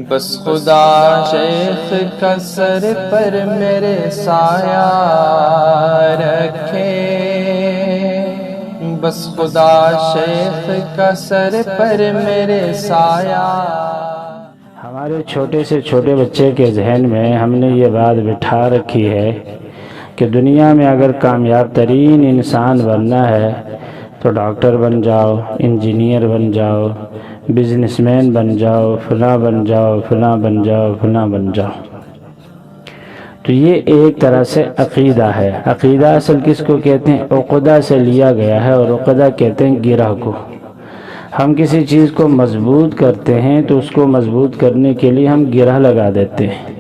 بس خدا شیخ کا سر پر میرے سایہ رکھے، بس خدا شیخ کا سر پر میرے سایہ۔ ہمارے چھوٹے سے چھوٹے بچے کے ذہن میں ہم نے یہ بات بٹھا رکھی ہے کہ دنیا میں اگر کامیاب ترین انسان بننا ہے تو ڈاکٹر بن جاؤ، انجینئر بن جاؤ، بزنس مین بن جاؤ، فلاں بن جاؤ، فلاں بن جاؤ، فلاں بن جاؤ۔ تو یہ ایک طرح سے عقیدہ ہے۔ عقیدہ اصل کس کو کہتے ہیں؟ عقدہ سے لیا گیا ہے، اور عقدہ کہتے ہیں گرہ کو۔ ہم کسی چیز کو مضبوط کرتے ہیں تو اس کو مضبوط کرنے کے لیے ہم گرہ لگا دیتے ہیں۔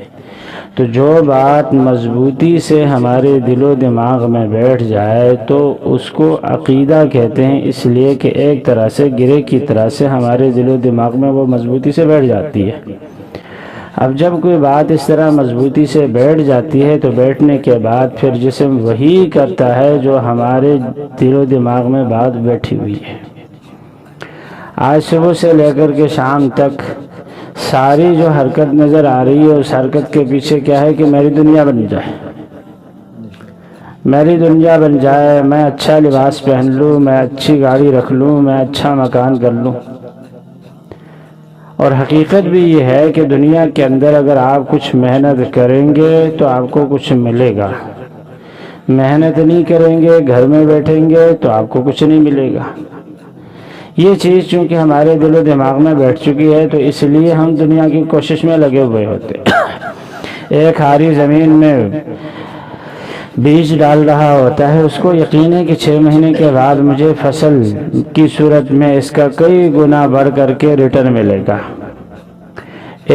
تو جو بات مضبوطی سے ہمارے دل و دماغ میں بیٹھ جائے تو اس کو عقیدہ کہتے ہیں، اس لیے کہ ایک طرح سے گرہ کی طرح سے ہمارے دل و دماغ میں وہ مضبوطی سے بیٹھ جاتی ہے۔ اب جب کوئی بات اس طرح مضبوطی سے بیٹھ جاتی ہے تو بیٹھنے کے بعد پھر جسم وہی کرتا ہے جو ہمارے دل و دماغ میں بات بیٹھی ہوئی ہے۔ آج صبح سے لے کر کے شام تک ساری جو حرکت نظر آ رہی ہے، اس حرکت کے پیچھے کیا ہے کہ میری دنیا بن جائے، میری دنیا بن جائے، میں اچھا لباس پہن لوں، میں اچھی گاڑی رکھ لوں، میں اچھا مکان کر لوں۔ اور حقیقت بھی یہ ہے کہ دنیا کے اندر اگر آپ کچھ محنت کریں گے تو آپ کو کچھ ملے گا، محنت نہیں کریں گے، گھر میں بیٹھیں گے تو آپ کو کچھ نہیں ملے گا۔ یہ چیز چونکہ ہمارے دل و دماغ میں بیٹھ چکی ہے تو اس لیے ہم دنیا کی کوشش میں لگے ہوئے ہوتے ہیں۔ ایک ہاری زمین میں بیج ڈال رہا ہوتا ہے، اس کو یقین ہے کہ 6 مہینے کے بعد مجھے فصل کی صورت میں اس کا کئی گنا بڑھ کر کے ریٹرن ملے گا۔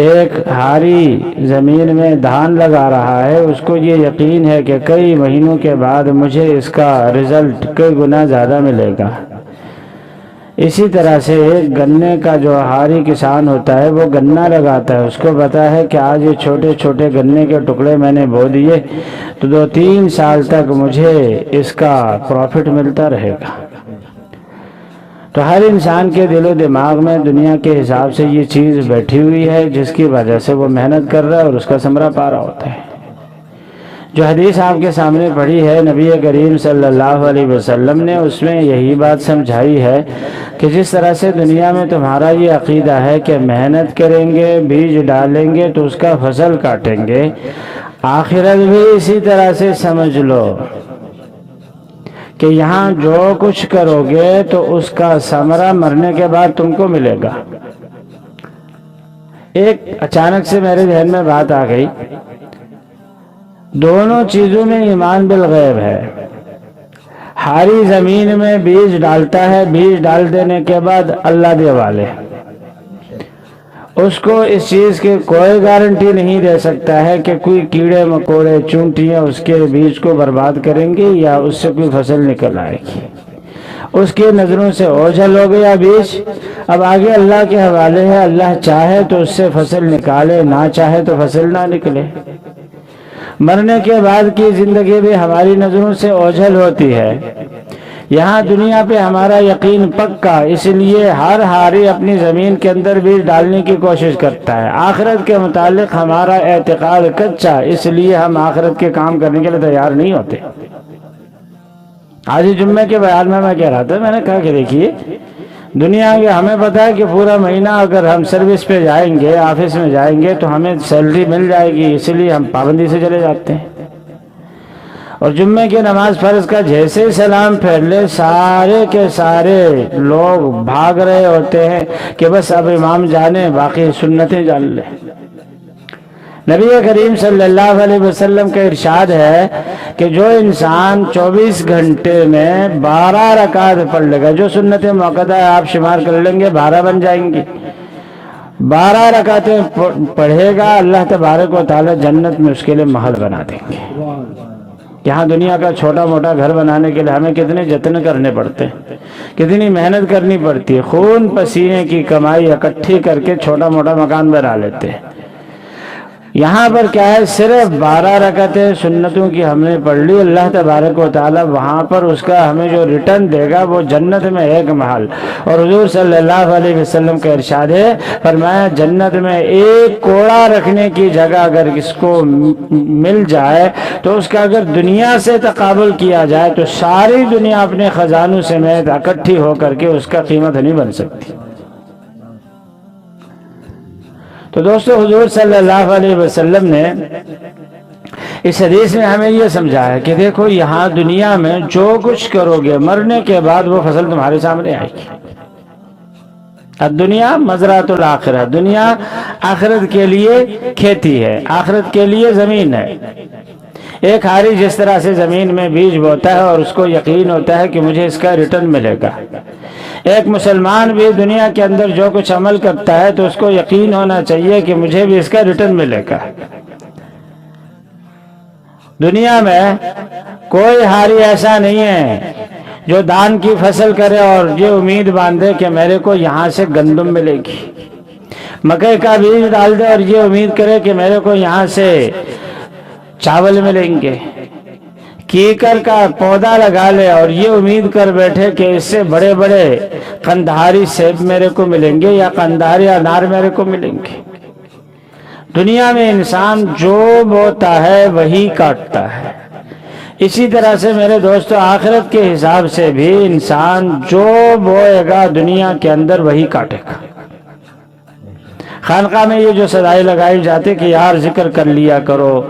ایک ہاری زمین میں دھان لگا رہا ہے، اس کو یہ یقین ہے کہ کئی مہینوں کے بعد مجھے اس کا رزلٹ کئی گنا زیادہ ملے گا۔ اسی طرح سے ایک گنے کا جو ہاری کسان ہوتا ہے وہ گنا لگاتا ہے، اس کو پتا ہے کہ آج یہ چھوٹے چھوٹے گنے کے ٹکڑے میں نے بو دیے تو 2-3 سال تک مجھے اس کا پروفٹ ملتا رہے گا۔ تو ہر انسان کے دل و دماغ میں دنیا کے حساب سے یہ چیز بیٹھی ہوئی ہے جس کی وجہ سے وہ محنت کر رہا ہے اور اس کا ثمرہ پا رہا ہوتا ہے۔ جو حدیث آپ کے سامنے پڑھی ہے نبی کریم صلی اللہ علیہ وسلم نے، اس میں یہی بات سمجھائی ہے کہ جس طرح سے دنیا میں تمہارا یہ عقیدہ ہے کہ محنت کریں گے، بیج ڈالیں گے تو اس کا فصل کاٹیں گے، آخرت بھی اسی طرح سے سمجھ لو کہ یہاں جو کچھ کرو گے تو اس کا ثمرہ مرنے کے بعد تم کو ملے گا۔ ایک اچانک سے میرے ذہن میں بات آ گئی، دونوں چیزوں میں ایمان بالغیب ہے۔ ہاری زمین میں بیج ڈالتا ہے، بیج ڈال دینے کے بعد اللہ دے والے، اس کو اس چیز کی کوئی گارنٹی نہیں دے سکتا ہے کہ کوئی کیڑے مکوڑے چونٹیاں اس کے بیج کو برباد کریں گے یا اس سے کوئی فصل نکل آئے گی۔ اس کی نظروں سے اوجھل ہو گیا بیج، اب آگے اللہ کے حوالے ہے، اللہ چاہے تو اس سے فصل نکالے، نہ چاہے تو فصل نہ نکلے۔ مرنے کے بعد کی زندگی بھی ہماری نظروں سے اوجھل ہوتی ہے۔ یہاں دنیا پہ ہمارا یقین پکا، اس لیے ہر ہاری اپنی زمین کے اندر بیج ڈالنے کی کوشش کرتا ہے۔ آخرت کے متعلق ہمارا اعتقاد کچا، اس لیے ہم آخرت کے کام کرنے کے لیے تیار نہیں ہوتے۔ آج جمعے کے بیان میں کہہ رہا تھا، میں نے کہا کہ دیکھیے دنیا کے ہمیں پتا ہے کہ پورا مہینہ اگر ہم سروس پہ جائیں گے، آفس میں جائیں گے تو ہمیں سیلری مل جائے گی، اس لیے ہم پابندی سے چلے جاتے ہیں۔ اور جمعے کی نماز فرض کا جیسے سلام پھیر لے سارے کے سارے لوگ بھاگ رہے ہوتے ہیں کہ بس اب امام جانے، باقی سنتیں جان لے۔ نبی کریم صلی اللہ علیہ وسلم کا ارشاد ہے کہ جو انسان 24 گھنٹے میں 12 رکعت پڑھ لے گا، جو سنت موقعہ آپ شمار کر لیں گے 12 بن جائیں گی، 12 رکعتیں پڑھے گا، اللہ تبارک و تعالی جنت میں اس کے لیے محل بنا دیں گے۔ یہاں دنیا کا چھوٹا موٹا گھر بنانے کے لیے ہمیں کتنے جتن کرنے پڑتے ہیں، کتنی محنت کرنی پڑتی ہے، خون پسینے کی کمائی اکٹھی کر کے چھوٹا موٹا مکان بنا لیتے ہیں۔ یہاں پر کیا ہے، صرف 12 رکعتیں سنتوں کی ہم نے پڑھ لی، اللہ تبارک و تعالی وہاں پر اس کا ہمیں جو ریٹرن دے گا وہ جنت میں ایک محل، اور حضور صلی اللہ علیہ وسلم کا ارشاد ہے، فرمایا جنت میں ایک کوڑا رکھنے کی جگہ اگر اس کو مل جائے تو اس کا اگر دنیا سے تقابل کیا جائے تو ساری دنیا اپنے خزانوں سمیت اکٹھی ہو کر کے اس کا قیمت نہیں بن سکتی۔ تو دوستو، حضور صلی اللہ علیہ وسلم نے اس حدیث میں ہمیں یہ سمجھایا کہ دیکھو یہاں دنیا میں جو کچھ کرو گے مرنے کے بعد وہ فصل تمہارے سامنے آئے گی۔ الدنیا مزرعۃ الآخرہ، دنیا آخرت کے لیے کھیتی ہے، آخرت کے لیے زمین ہے۔ ایک حاری جس طرح سے زمین میں بیج بوتا ہے اور اس کو یقین ہوتا ہے کہ مجھے اس کا ریٹرن ملے گا، ایک مسلمان بھی دنیا کے اندر جو کچھ عمل کرتا ہے تو اس کو یقین ہونا چاہیے کہ مجھے بھی اس کا ریٹرن ملے گا۔ دنیا میں کوئی حاری ایسا نہیں ہے جو دان کی فصل کرے اور یہ امید باندھے کہ میرے کو یہاں سے گندم ملے گی، مکئی کا بیج ڈال دے اور یہ امید کرے کہ میرے کو یہاں سے چاول ملیں گے، کیکر کا پودا لگا لے اور یہ امید کر بیٹھے کہ اس سے بڑے بڑے قندھاری سیب میرے کو ملیں گے یا قندھاری انار میرے کو ملیں گے۔ دنیا میں انسان جو بوتا ہے وہی کاٹتا ہے، اسی طرح سے میرے دوستو آخرت کے حساب سے بھی انسان جو بوئے گا دنیا کے اندر وہی کاٹے گا۔ خانقاہ میں یہ جو صدائیں لگائی جاتی کہ یار ذکر کر لیا کرو،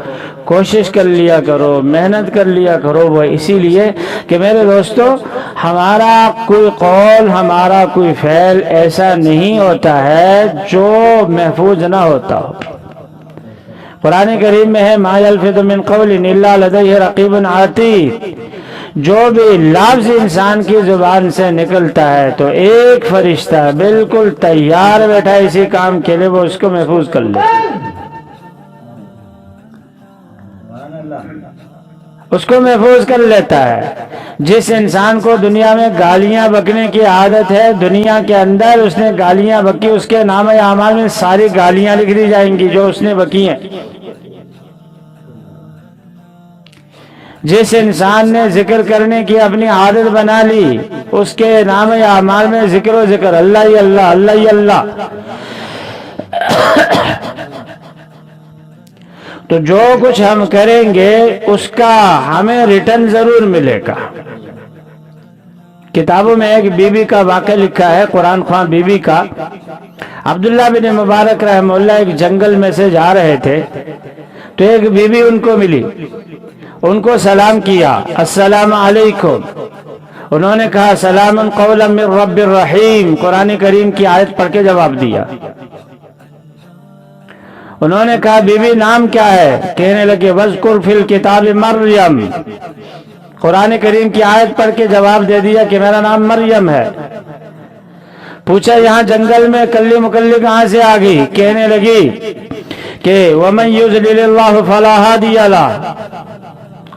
کوشش کر لیا کرو، محنت کر لیا کرو، وہ اسی لیے کہ میرے دوستو ہمارا کوئی قول، ہمارا کوئی فعل ایسا نہیں ہوتا ہے جو محفوظ نہ ہوتا ہو۔ قرآن کریم میں ہے ما یلفظ من قول الا لدیہ رقیب عتید، جو بھی لفظ انسان کی زبان سے نکلتا ہے تو ایک فرشتہ بالکل تیار بیٹھا ہے اسی کام کے لیے، وہ اس کو محفوظ کر لے، اس کو محفوظ کر لیتا ہے۔ جس انسان کو دنیا میں گالیاں بکنے کی عادت ہے، دنیا کے اندر اس نے گالیاں بکی، اس کے نام اعمال میں ساری گالیاں لکھ دی جائیں گی جو اس نے بکی ہیں۔ جس انسان نے ذکر کرنے کی اپنی عادت بنا لی، اس کے نام اعمال میں ذکر و ذکر، اللہ ہی اللہ، اللہ ہی اللہ۔ تو جو کچھ ہم کریں گے اس کا ہمیں ریٹرن ضرور ملے گا۔ کتابوں میں ایک بی بی کا واقعہ لکھا ہے، قرآن خواں بی بی کا۔ عبداللہ بن مبارک رحمہ اللہ ایک جنگل میں سے جا رہے تھے تو ایک بی بی ان کو ملی، ان کو سلام کیا، السلام علیکم۔ انہوں نے کہا سلام قولا من رب الرحیم، قرآن کریم کی آیت پڑھ کے جواب دیا۔ انہوں نے کہا بی بی نام کیا ہے؟ کہنے لگے وذکر فی الکتاب مریم، قرآن کریم کی آیت پڑھ کے جواب دے دیا کہ میرا نام مریم ہے۔ پوچھا یہاں جنگل میں کلی مکلی کہاں سے آ گئی؟ کہنے لگی کہ وَمَن يُضْلِلِ اللَّهُ فَلَا هَادِيَ لَهُ،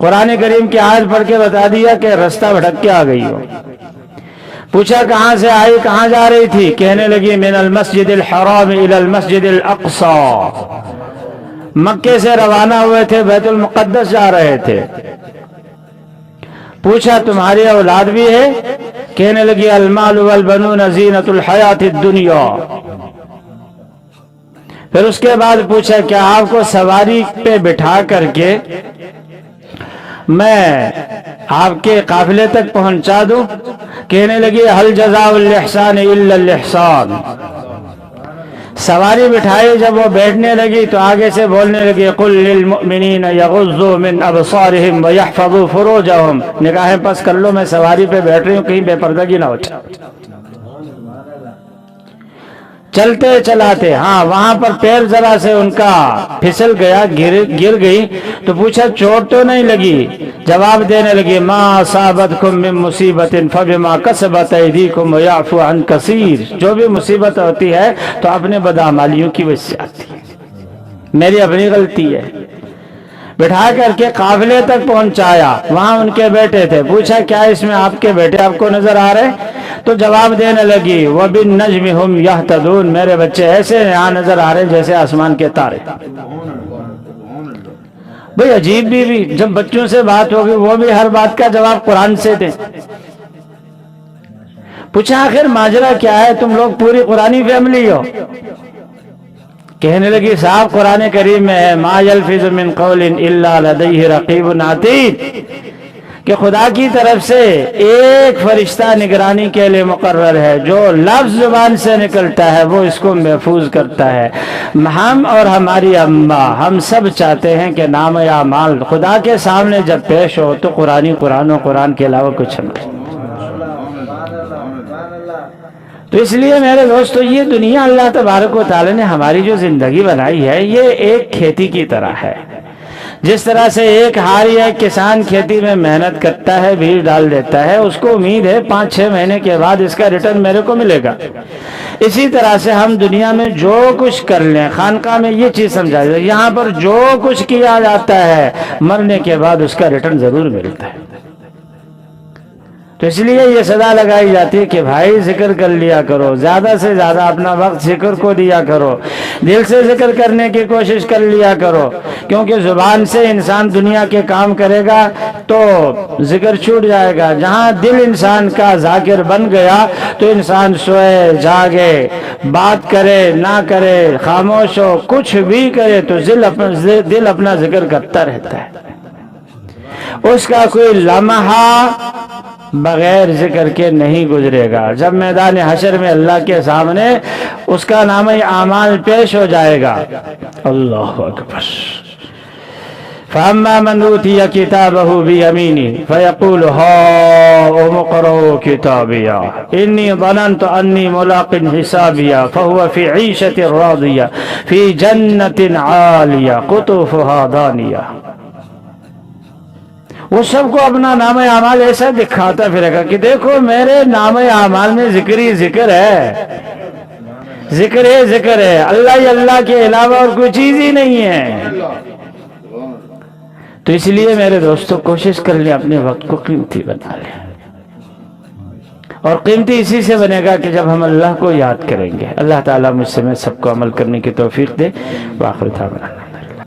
قرآن کریم کی آیت پڑھ کے بتا دیا کہ رستہ بھٹک کے آ گئی ہو۔ پوچھا کہاں سے آئی، کہاں جا رہی تھی؟ کہنے لگی من المسجد الحرام الى المسجد الاقصی، مکے سے روانہ ہوئے تھے، بیت المقدس جا رہے تھے۔ پوچھا تمہاری اولاد بھی ہے؟ کہنے لگی المال والبنون زینۃ الحیات الدنیا۔ پھر اس کے بعد پوچھا کیا آپ کو سواری پہ بٹھا کر کے میں آپ کے قافلے تک پہنچا دوں؟ کہنے لگی حل جزاء الاحسان الا الاحسان۔ سواری بٹھائی، جب وہ بیٹھنے لگی تو آگے سے بولنے لگی قل للمؤمنین یغضوا من ابصارہم ویحفظوا فروجہم، نگاہیں پس کر لو، میں سواری پہ بیٹھ رہی ہوں، کہیں بے پردگی نہ ہو جائے۔ چلتے چلاتے ہاں وہاں پر پیر ذرا سے ان کا پھسل گیا، گر گئی، تو پوچھا چوٹ تو نہیں لگی؟ جواب دینے لگی ما اصابتکم من مصیبت فبما کسبت ایدیکم ویعفو عن کثیر، جو بھی مصیبت ہوتی ہے تو اپنے بدعمالیوں کی وجہ سے آتی ہے، میری اپنی غلطی ہے۔ بٹھا کر کے قافلے تک پہنچایا، وہاں ان کے بیٹے تھے، پوچھا کیا اس میں آپ کے بیٹے آپ کو نظر آ رہے؟ تو جواب دینے لگی وَبِالنَّجْمِ هُمْ يَهْتَدُونَ، میرے بچے ایسے یہاں نظر آ رہے جیسے آسمان کے تارے۔ بھئی عجیب بھی جب بچوں سے بات ہوگی وہ بھی ہر بات کا جواب قرآن سے دیں. پوچھا آخر ماجرا کیا ہے، تم لوگ پوری قرآنی فیملی ہو؟ کہنے لگی صاحب قرآن کریم میں ہے ما یلفظ من قول الا لدیہ رقیب عتید، کہ خدا کی طرف سے ایک فرشتہ نگرانی کے لیے مقرر ہے، جو لفظ زبان سے نکلتا ہے وہ اس کو محفوظ کرتا ہے. ہم اور ہماری اماں ہم سب چاہتے ہیں کہ نام اعمال خدا کے سامنے جب پیش ہو تو قرآن و قرآن کے علاوہ کچھ نہیں. تو اس لیے میرے دوستو یہ دنیا اللہ تبارک و تعالی نے ہماری جو زندگی بنائی ہے یہ ایک کھیتی کی طرح ہے. جس طرح سے ایک ہاری ایک کسان کھیتی میں محنت کرتا ہے، بیج ڈال دیتا ہے، اس کو امید ہے 5-6 مہینے کے بعد اس کا ریٹرن میرے کو ملے گا. اسی طرح سے ہم دنیا میں جو کچھ کر لیں، خانقاہ میں یہ چیز سمجھا جائے یہاں پر جو کچھ کیا جاتا ہے مرنے کے بعد اس کا ریٹرن ضرور ملتا ہے. تو اس لیے یہ صدا لگائی جاتی ہے کہ بھائی ذکر کر لیا کرو، زیادہ سے زیادہ اپنا وقت ذکر کو دیا کرو، دل سے ذکر کرنے کی کوشش کر لیا کرو، کیونکہ زبان سے انسان دنیا کے کام کرے گا تو ذکر چھوٹ جائے گا. جہاں دل انسان کا ذاکر بن گیا تو انسان سوئے جاگے بات کرے نہ کرے خاموش ہو کچھ بھی کرے تو دل اپنا ذکر کرتا رہتا ہے. اس کا کوئی لمحہ بغیر ذکر کے نہیں گزرے گا. جب میدان حشر میں اللہ کے سامنے اس کا نام اعمال پیش ہو جائے گا. اللہ اکبر. فَأَمَّا مَنْ أُوتِيَ كِتَابَهُ بِيَمِينِهِ فَيَقُولُ هَاؤُمُ اقْرَءُوا كِتَابِيَهْ إِنِّي ظَنَنْتُ أَنِّي مُلَاقٍ حِسَابِيَهْ فَهُوَ فِي عِيشَةٍ رَاضِيَةٍ فِي جَنَّةٍ عَالِيَةٍ قُطُوفُهَا دَانِيَةٌ. وہ سب کو اپنا نام اعمال ایسا دکھاتا پھرے گا کہ دیکھو میرے نام اعمال میں ذکر ہی ذکر ہے، ذکر ہے، اللہ ہی اللہ کے علاوہ اور کوئی چیز ہی نہیں ہے. تو اس لیے میرے دوستو کوشش کر لیں اپنے وقت کو قیمتی بنا لیں، اور قیمتی اسی سے بنے گا کہ جب ہم اللہ کو یاد کریں گے. اللہ تعالیٰ مجھ سے میں سب کو عمل کرنے کی توفیق دے. وآخر دعوانا